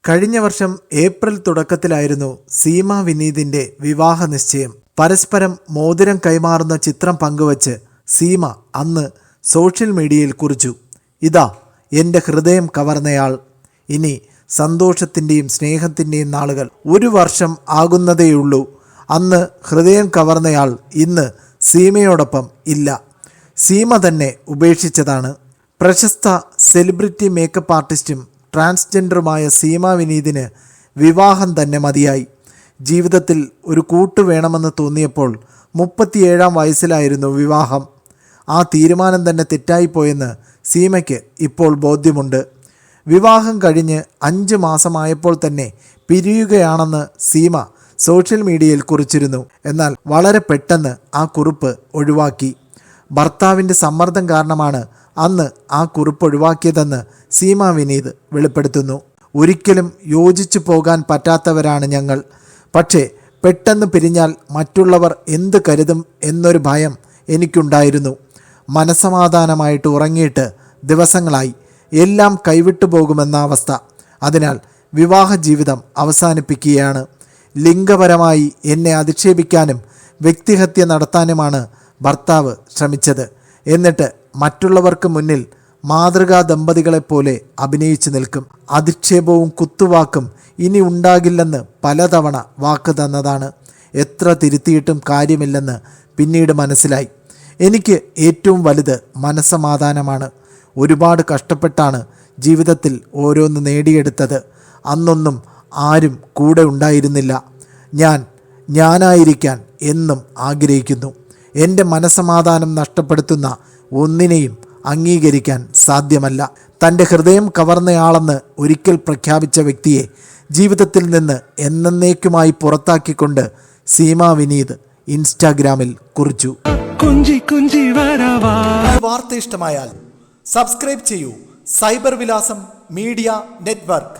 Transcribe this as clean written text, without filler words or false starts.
കഴിഞ്ഞ വർഷം ഏപ്രിൽ തുടക്കത്തിലായിരുന്നു സീമ വിനീതിന്റെ വിവാഹ നിശ്ചയം. പരസ്പരം മോതിരം കൈമാറുന്ന ചിത്രം പങ്കുവച്ച് സീമ അന്ന് സോഷ്യൽ മീഡിയയിൽ കുറിച്ചു, ഇതാ എൻ്റെ ഹൃദയം കവർന്നയാൾ. ഇനി സന്തോഷത്തിൻ്റെയും സ്നേഹത്തിൻ്റെയും നാളുകൾ. 1 വർഷം ആകുന്നതേയുള്ളൂ. അന്ന് ഹൃദയം കവർന്നയാൾ ഇന്ന് സീമയോടൊപ്പം ഇല്ല. സീമ തന്നെ ഉപേക്ഷിച്ചതാണ്. പ്രശസ്ത സെലിബ്രിറ്റി മേക്കപ്പ് ആർട്ടിസ്റ്റും ട്രാൻസ്ജെൻഡറുമായ സീമ വിനീതിന് വിവാഹം തന്നെ മതിയായി. ജീവിതത്തിൽ ഒരു കൂട്ട് വേണമെന്ന് തോന്നിയപ്പോൾ 37-ാം വയസ്സിലായിരുന്നു വിവാഹം. ആ തീരുമാനം തന്നെ തെറ്റായിപ്പോയെന്ന് സീമയ്ക്ക് ഇപ്പോൾ ബോധ്യമുണ്ട്. വിവാഹം കഴിഞ്ഞ് 5 മാസമായപ്പോൾ തന്നെ പിരിയുകയാണെന്ന് സീമ സോഷ്യൽ മീഡിയയിൽ കുറിച്ചിരുന്നു. എന്നാൽ വളരെ പെട്ടെന്ന് ആ കുറിപ്പ് ഒഴിവാക്കി. ഭർത്താവിൻ്റെ സമ്മർദ്ദം കാരണമാണ് അന്ന് ആ കുറിപ്പ് ഒഴിവാക്കിയതെന്ന് സീമ വിനീത് വെളിപ്പെടുത്തുന്നു. ഒരിക്കലും യോജിച്ചു പോകാൻ പറ്റാത്തവരാണ് ഞങ്ങൾ. പക്ഷേ പെട്ടെന്ന് പിരിഞ്ഞാൽ മറ്റുള്ളവർ എന്ത് കരുതും എന്നൊരു ഭയം എനിക്കുണ്ടായിരുന്നു. മനസ്സമാധാനമായിട്ട് ഉറങ്ങിയിട്ട് ദിവസങ്ങളായി. എല്ലാം കൈവിട്ടു പോകുമെന്ന അവസ്ഥ. അതിനാൽ വിവാഹ ജീവിതം അവസാനിപ്പിക്കുകയാണ്. ലിംഗപരമായി എന്നെ അധിക്ഷേപിക്കാനും വ്യക്തിഹത്യ നടത്താനുമാണ് ഭർത്താവ് ശ്രമിച്ചത്. എന്നിട്ട് മറ്റുള്ളവർക്ക് മുന്നിൽ മാതൃകാ ദമ്പതികളെപ്പോലെ അഭിനയിച്ചു നിൽക്കും. അധിക്ഷേപവും കുത്തുവാക്കും ഇനി ഉണ്ടാകില്ലെന്ന് പലതവണ വാക്ക് തന്നതാണ്. എത്ര തിരുത്തിയിട്ടും കാര്യമില്ലെന്ന് പിന്നീട് മനസ്സിലായി. എനിക്ക് ഏറ്റവും വലുത് മനസ്സമാധാനമാണ്. ഒരുപാട് കഷ്ടപ്പെട്ടാണ് ജീവിതത്തിൽ ഓരോന്ന് നേടിയെടുത്തത്. അന്നൊന്നും ആരും കൂടെ ഉണ്ടായിരുന്നില്ല. ഞാനായിരിക്കാൻ എന്നും ആഗ്രഹിക്കുന്നു. എൻ്റെ മനസ്സമാധാനം നഷ്ടപ്പെടുത്തുന്ന ഒന്നിനെയും അംഗീകരിക്കാൻ സാധ്യമല്ല. തൻ്റെ ഹൃദയം കവർന്നയാളെന്ന് ഒരിക്കൽ പ്രഖ്യാപിച്ച വ്യക്തിയെ ജീവിതത്തിൽ നിന്ന് എന്നേക്കുമായി പുറത്താക്കിക്കൊണ്ട് സീമ വിനീത് ഇൻസ്റ്റാഗ്രാമിൽ കുറിച്ചു. വാർത്ത ഇഷ്ടമായാൽ സബ്സ്ക്രൈബ് ചെയ്യൂ. സൈബർ വിലാസം മീഡിയ നെറ്റ്വർക്ക്.